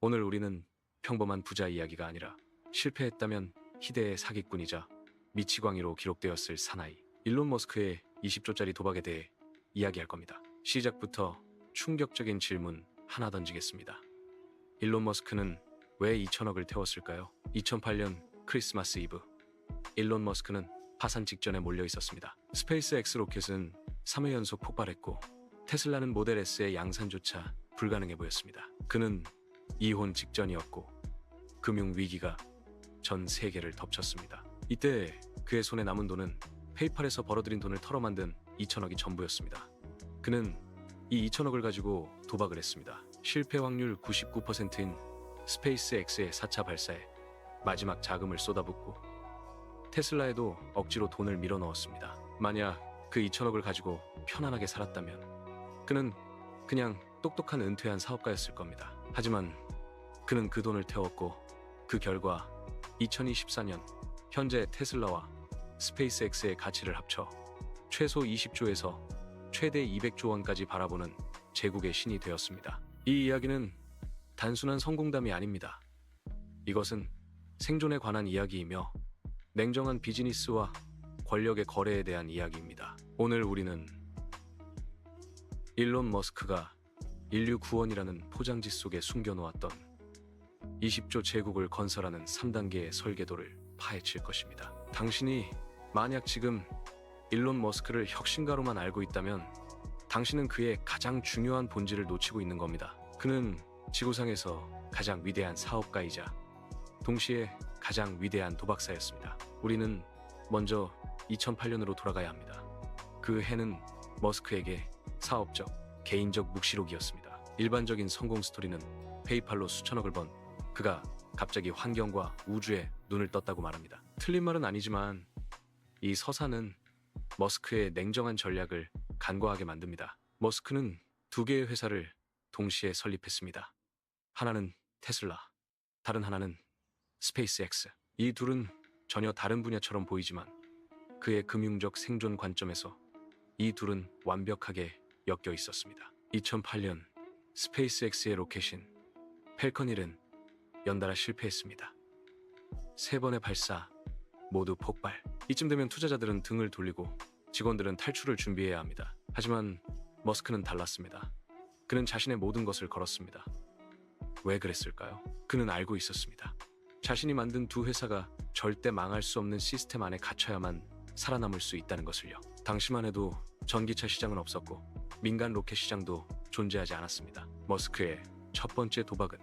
오늘 우리는 평범한 부자 이야기가 아니라 실패했다면 희대의 사기꾼이자 미치광이로 기록되었을 사나이 일론 머스크의 20조짜리 도박에 대해 이야기할 겁니다. 시작부터 충격적인 질문 하나 던지겠습니다. 일론 머스크는 왜 2천억을 태웠을까요? 2008년 크리스마스 이브, 일론 머스크는 파산 직전에 몰려 있었습니다. 스페이스X 로켓은 3회 연속 폭발했고 테슬라는 모델 S의 양산조차 불가능해 보였습니다. 그는 이혼 직전이었고 금융 위기가 전 세계를 덮쳤습니다. 이때 그의 손에 남은 돈은 페이팔에서 벌어들인 돈을 털어 만든 2천억이 전부였습니다. 그는 이 2천억을 가지고 도박을 했습니다. 실패 확률 99%인 스페이스X의 4차 발사에 마지막 자금을 쏟아붓고 테슬라에도 억지로 돈을 밀어 넣었습니다. 만약 그 2천억을 가지고 편안하게 살았다면 그는 그냥 똑똑한 은퇴한 사업가였을 겁니다. 하지만 그는 그 돈을 태웠고 그 결과 2024년 현재 테슬라와 스페이스X의 가치를 합쳐 최소 20조에서 최대 200조 원까지 바라보는 제국의 신이 되었습니다. 이 이야기는 단순한 성공담이 아닙니다. 이것은 생존에 관한 이야기이며 냉정한 비즈니스와 권력의 거래에 대한 이야기입니다. 오늘 우리는 일론 머스크가 인류 구원이라는 포장지 속에 숨겨놓았던 20조 제국을 건설하는 3단계의 설계도를 파헤칠 것입니다. 당신이 만약 지금 일론 머스크를 혁신가로만 알고 있다면 당신은 그의 가장 중요한 본질을 놓치고 있는 겁니다. 그는 지구상에서 가장 위대한 사업가이자 동시에 가장 위대한 도박사였습니다. 우리는 먼저 2008년으로 돌아가야 합니다. 그 해는 머스크에게 사업적, 개인적 묵시록이었습니다. 일반적인 성공 스토리는 페이팔로 수천억을 번 그가 갑자기 환경과 우주에 눈을 떴다고 말합니다. 틀린 말은 아니지만 이 서사는 머스크의 냉정한 전략을 간과하게 만듭니다. 머스크는 두 개의 회사를 동시에 설립했습니다. 하나는 테슬라, 다른 하나는 스페이스X. 이 둘은 전혀 다른 분야처럼 보이지만 그의 금융적 생존 관점에서 이 둘은 완벽하게 엮여 있었습니다. 2008년 스페이스X의 로켓인 펠컨 1은 연달아 실패했습니다. 세 번의 발사 모두 폭발. 이쯤 되면 투자자들은 등을 돌리고 직원들은 탈출을 준비해야 합니다. 하지만 머스크는 달랐습니다. 그는 자신의 모든 것을 걸었습니다. 왜 그랬을까요? 그는 알고 있었습니다. 자신이 만든 두 회사가 절대 망할 수 없는 시스템 안에 갇혀야만 살아남을 수 있다는 것을요. 당시만 해도 전기차 시장은 없었고 민간 로켓 시장도 존재하지 않았습니다. 머스크의 첫 번째 도박은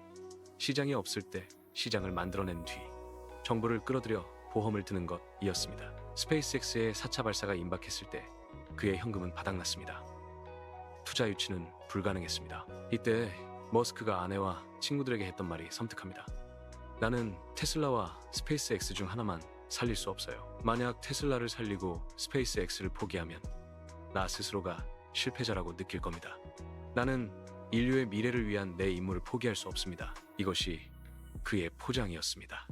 시장이 없을 때 시장을 만들어낸 뒤 정부를 끌어들여 보험을 드는 것이었습니다. 스페이스X의 4차 발사가 임박했을 때 그의 현금은 바닥났습니다. 투자 유치는 불가능했습니다. 이때 머스크가 아내와 친구들에게 했던 말이 섬뜩합니다. 나는 테슬라와 스페이스X 중 하나만 살릴 수 없어요. 만약 테슬라를 살리고 스페이스X를 포기하면 나 스스로가 실패자라고 느낄 겁니다. 나는 인류의 미래를 위한 내 임무를 포기할 수 없습니다. 이것이 그의 포장이었습니다.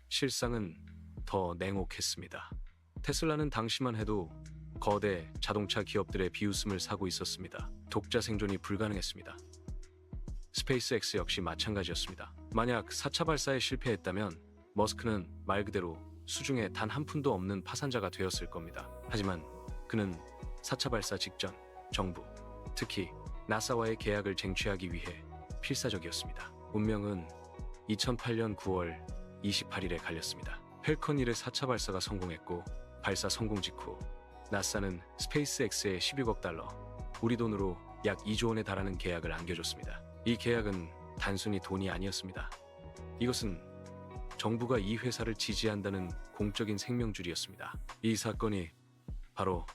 실상은 더 냉혹했습니다. 테슬라는 당시만 해도 거대 자동차 기업들의 비웃음을 사고 있었습니다. 독자 생존이 불가능했습니다. 스페이스X 역시 마찬가지였습니다. 만약 4차 발사에 실패했다면 머스크는 말 그대로 수중에 단 한 푼도 없는 파산자가 되었을 겁니다. 하지만 그는 4차 발사 직전 정부, 특히 나사와의 계약을 쟁취하기 위해 필사적이었습니다. 운명은 2008년 9월 28일에 갈렸습니다. 펠컨 1의 4차 발사가 성공했고 발사 성공 직후 나사는 스페이스X에 12억 달러, 우리 돈으로 약 2조 원에 달하는 계약을 안겨줬습니다. 이 계약은 단순히 돈이 아니었습니다. 이것은 정부가 이 회사를 지지한다는 공적인 생명줄이었습니다. 이 사건이 바로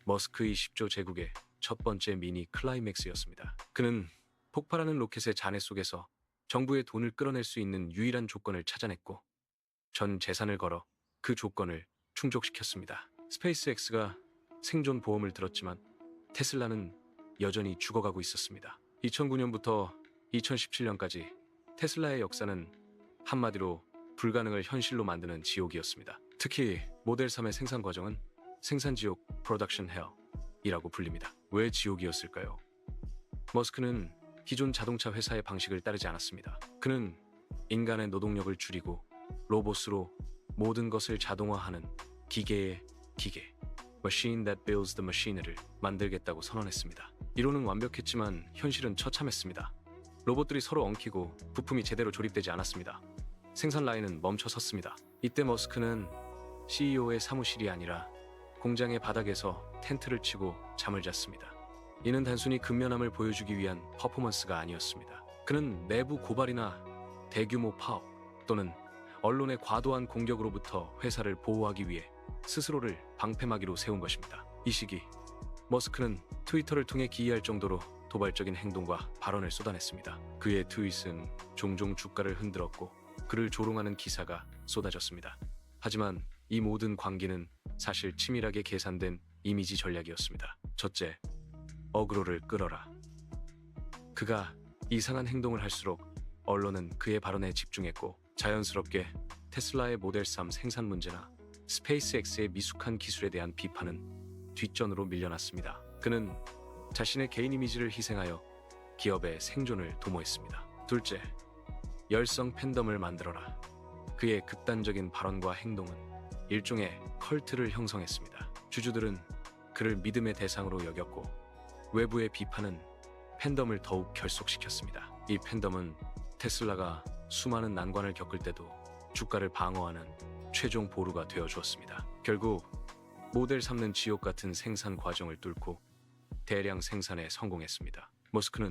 머스크의 10조 제국의 첫 번째 미니 클라이맥스였습니다. 그는 폭발하는 로켓의 잔해 속에서 정부의 돈을 끌어낼 수 있는 유일한 조건을 찾아냈고 전 재산을 걸어 그 조건을 충족시켰습니다. 스페이스X가 생존 보험을 들었지만 테슬라는 여전히 죽어가고 있었습니다. 2009년부터 2017년까지 테슬라의 역사는 한마디로 불가능을 현실로 만드는 지옥이었습니다. 특히 모델 3의 생산 과정은 생산지옥 (Production Hell)이라고 불립니다. 왜 지옥이었을까요? 머스크는 기존 자동차 회사의 방식을 따르지 않았습니다. 그는 인간의 노동력을 줄이고 로봇으로 모든 것을 자동화하는 기계의 기계, Machine that builds the machine를 만들겠다고 선언했습니다. 이론은 완벽했지만 현실은 처참했습니다. 로봇들이 서로 엉키고 부품이 제대로 조립되지 않았습니다. 생산 라인은 멈춰 섰습니다. 이때 머스크는 CEO의 사무실이 아니라 공장의 바닥에서 텐트를 치고 잠을 잤습니다. 이는 단순히 근면함을 보여주기 위한 퍼포먼스가 아니었습니다. 그는 내부 고발이나 대규모 파업 또는 언론의 과도한 공격으로부터 회사를 보호하기 위해 스스로를 방패막이로 세운 것입니다. 이 시기 머스크는 트위터를 통해 기이할 정도로 도발적인 행동과 발언을 쏟아냈습니다. 그의 트윗은 종종 주가를 흔들었고 그를 조롱하는 기사가 쏟아졌습니다. 하지만 이 모든 광기는 사실 치밀하게 계산된 이미지 전략이었습니다. 첫째, 어그로를 끌어라. 그가 이상한 행동을 할수록 언론은 그의 발언에 집중했고 자연스럽게 테슬라의 모델 3 생산 문제나 스페이스X의 미숙한 기술에 대한 비판은 뒷전으로 밀려났습니다. 그는 자신의 개인 이미지를 희생하여 기업의 생존을 도모했습니다. 둘째, 열성 팬덤을 만들어라. 그의 극단적인 발언과 행동은 일종의 컬트를 형성했습니다. 주주들은 그를 믿음의 대상으로 여겼고 외부의 비판은 팬덤을 더욱 결속시켰습니다. 이 팬덤은 테슬라가 수많은 난관을 겪을 때도 주가를 방어하는 최종 보루가 되어주었습니다. 결국 모델 3는 지옥 같은 생산 과정을 뚫고 대량 생산에 성공했습니다. 머스크는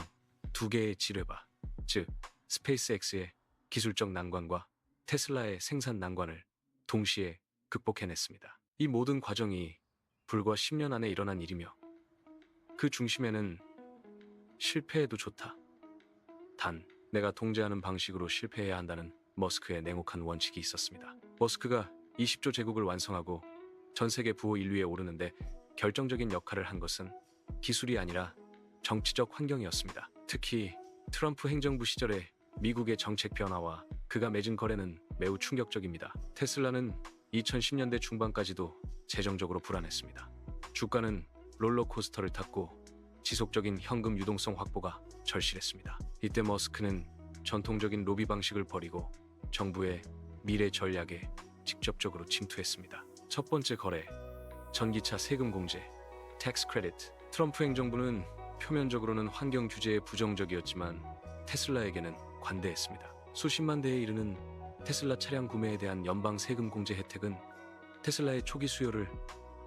두 개의 지뢰바, 즉 스페이스X의 기술적 난관과 테슬라의 생산 난관을 동시에 극복해냈습니다. 이 모든 과정이 불과 10년 안에 일어난 일이며 그 중심에는 실패해도 좋다. 단, 내가 통제하는 방식으로 실패해야 한다는 머스크의 냉혹한 원칙이 있었습니다. 머스크가 20조 제국을 완성하고 전 세계 부호 1위에 오르는데 결정적인 역할을 한 것은 기술이 아니라 정치적 환경이었습니다. 특히 트럼프 행정부 시절의 미국의 정책 변화와 그가 맺은 거래는 매우 충격적입니다. 테슬라는 2010년대 중반까지도 재정적으로 불안했습니다. 주가는 롤러코스터를 탔고 지속적인 현금 유동성 확보가 절실했습니다. 이때 머스크는 전통적인 로비 방식을 버리고 정부의 미래 전략에 직접적으로 침투했습니다. 첫 번째 거래, 전기차 세금 공제, 텍스 크레딧. 트럼프 행정부는 표면적으로는 환경 규제에 부정적이었지만 테슬라에게는 관대했습니다. 수십만 대에 이르는 테슬라 차량 구매에 대한 연방 세금 공제 혜택은 테슬라의 초기 수요를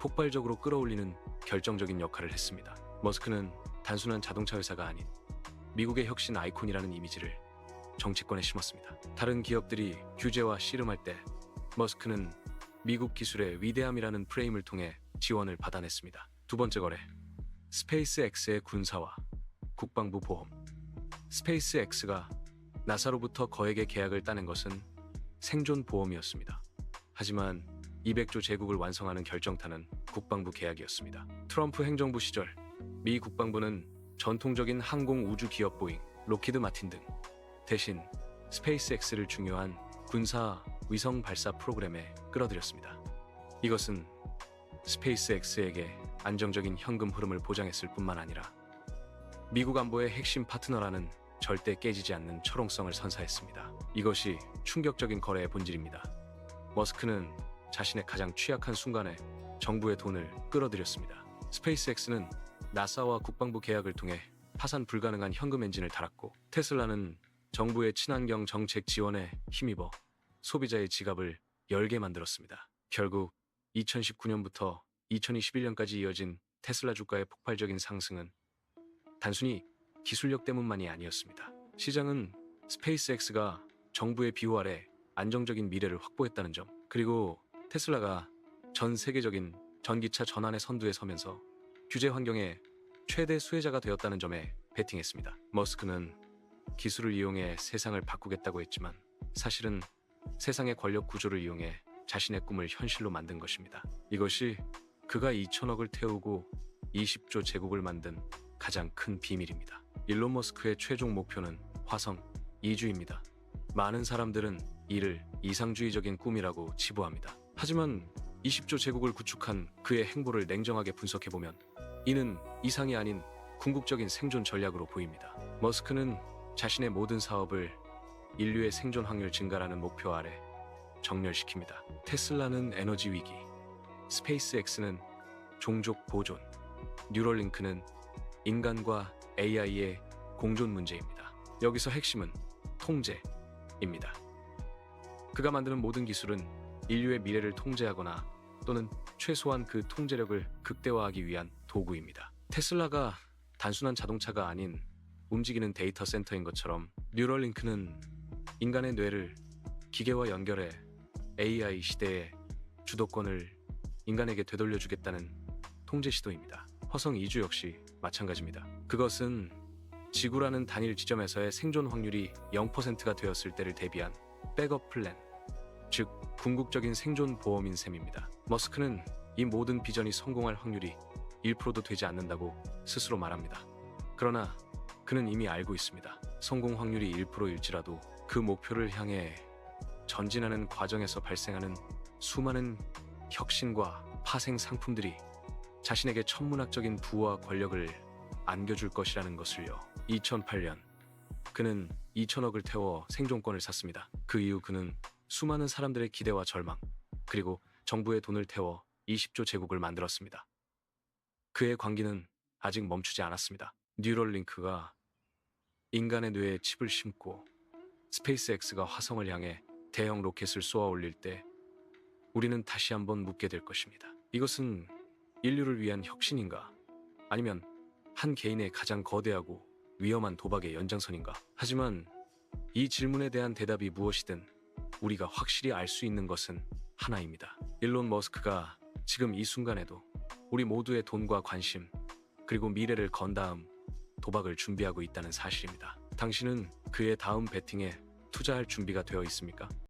폭발적으로 끌어올리는 결정적인 역할을 했습니다. 머스크는 단순한 자동차 회사가 아닌 미국의 혁신 아이콘이라는 이미지를 정치권에 심었습니다. 다른 기업들이 규제와 씨름할 때 머스크는 미국 기술의 위대함이라는 프레임을 통해 지원을 받아냈습니다. 두 번째 거래, 스페이스X의 군사와 국방부 보험. 스페이스X가 나사로부터 거액의 계약을 따낸 것은 생존 보험이었습니다. 하지만 200조 제국을 완성하는 결정타는 국방부 계약이었습니다. 트럼프 행정부 시절 미 국방부는 전통적인 항공 우주 기업 보잉, 록히드 마틴 등 대신 스페이스X를 중요한 군사 위성 발사 프로그램에 끌어들였습니다. 이것은 스페이스X에게 안정적인 현금 흐름을 보장했을 뿐만 아니라 미국 안보의 핵심 파트너라는 절대 깨지지 않는 철옹성을 선사했습니다. 이것이 충격적인 거래의 본질입니다. 머스크는 자신의 가장 취약한 순간에 정부의 돈을 끌어들였습니다. 스페이스X는 나사와 국방부 계약을 통해 파산 불가능한 현금 엔진을 달았고 테슬라는 정부의 친환경 정책 지원에 힘입어 소비자의 지갑을 열게 만들었습니다. 결국 2019년부터 2021년까지 이어진 테슬라 주가의 폭발적인 상승은 단순히 기술력 때문만이 아니었습니다. 시장은 스페이스X가 정부의 비호 아래 안정적인 미래를 확보했다는 점, 그리고 테슬라가 전 세계적인 전기차 전환의 선두에 서면서 규제 환경의 최대 수혜자가 되었다는 점에 베팅했습니다. 머스크는 기술을 이용해 세상을 바꾸겠다고 했지만 사실은 세상의 권력 구조를 이용해 자신의 꿈을 현실로 만든 것입니다. 이것이 그가 2천억을 태우고 20조 제국을 만든 가장 큰 비밀입니다. 일론 머스크의 최종 목표는 화성 이주입니다. 많은 사람들은 이를 이상주의적인 꿈이라고 치부합니다. 하지만 20조 제국을 구축한 그의 행보를 냉정하게 분석해보면 이는 이상이 아닌 궁극적인 생존 전략으로 보입니다. 머스크는 자신의 모든 사업을 인류의 생존 확률 증가라는 목표 아래 정렬시킵니다. 테슬라는 에너지 위기, 스페이스X는 종족 보존, 뉴럴링크는 인간과 AI의 공존 문제입니다. 여기서 핵심은 통제입니다. 그가 만드는 모든 기술은 인류의 미래를 통제하거나 또는 최소한 그 통제력을 극대화하기 위한 도구입니다. 테슬라가 단순한 자동차가 아닌 움직이는 데이터 센터인 것처럼 뉴럴링크는 인간의 뇌를 기계와 연결해 AI 시대의 주도권을 인간에게 되돌려주겠다는 통제 시도입니다. 화성 이주 역시 마찬가지입니다. 그것은 지구라는 단일 지점에서의 생존 확률이 0%가 되었을 때를 대비한 백업 플랜, 즉 궁극적인 생존 보험인 셈입니다. 머스크는 이 모든 비전이 성공할 확률이 1%도 되지 않는다고 스스로 말합니다. 그러나 그는 이미 알고 있습니다. 성공 확률이 1%일지라도 그 목표를 향해 전진하는 과정에서 발생하는 수많은 혁신과 파생 상품들이 자신에게 천문학적인 부와 권력을 안겨줄 것이라는 것을요. 2008년 그는 2천억을 태워 생존권을 샀습니다. 그 이후 그는 수많은 사람들의 기대와 절망, 그리고 정부의 돈을 태워 20조 제국을 만들었습니다. 그의 광기는 아직 멈추지 않았습니다. 뉴럴링크가 인간의 뇌에 칩을 심고 스페이스X가 화성을 향해 대형 로켓을 쏘아 올릴 때 우리는 다시 한번 묻게 될 것입니다. 이것은 인류를 위한 혁신인가? 아니면 한 개인의 가장 거대하고 위험한 도박의 연장선인가? 하지만 이 질문에 대한 대답이 무엇이든 우리가 확실히 알 수 있는 것은 하나입니다. 일론 머스크가 지금 이 순간에도 우리 모두의 돈과 관심, 그리고 미래를 건 다음 도박을 준비하고 있다는 사실입니다. 당신은 그의 다음 베팅에 투자할 준비가 되어 있습니까?